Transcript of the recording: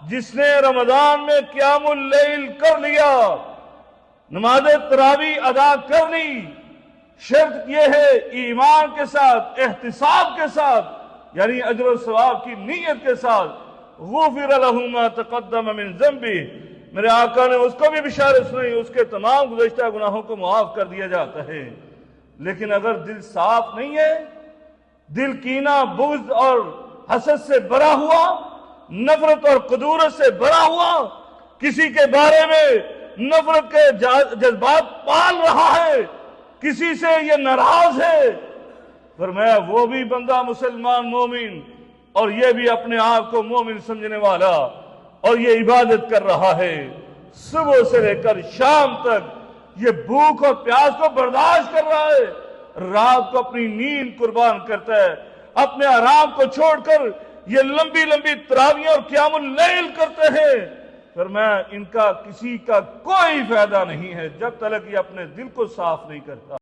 جس نے رمضان میں قیام اللیل کر لیا، نماز تراویح ادا کر لی، شرط یہ ہے ایمان کے ساتھ، احتساب کے ساتھ، یعنی اجر و ثواب کی نیت کے ساتھ، غفر لہ ما تقدم من ذنبہ، میرے آقا نے اس کو بھی بشارت سنائی، اس کے تمام گزشتہ گناہوں کو معاف کر دیا جاتا ہے۔ لیکن اگر دل صاف نہیں ہے، دل کینہ، بغض اور حسد سے بھرا ہوا، نفرت اور قدورت سے بھرا ہوا، کسی کے بارے میں نفرت کے جذبات پال رہا ہے، کسی سے یہ ناراض ہے، فرمایا وہ بھی بندہ مسلمان مومن، اور یہ بھی اپنے آپ کو مومن سمجھنے والا، اور یہ عبادت کر رہا ہے، صبح سے لے کر شام تک یہ بھوک اور پیاس کو برداشت کر رہا ہے، رات کو اپنی نیند قربان کرتا ہے، اپنے آرام کو چھوڑ کر یہ لمبی لمبی تراویح اور قیام اللیل کرتے ہیں، فرمایا ان کا کسی کا کوئی فائدہ نہیں ہے جب تک یہ اپنے دل کو صاف نہیں کرتا۔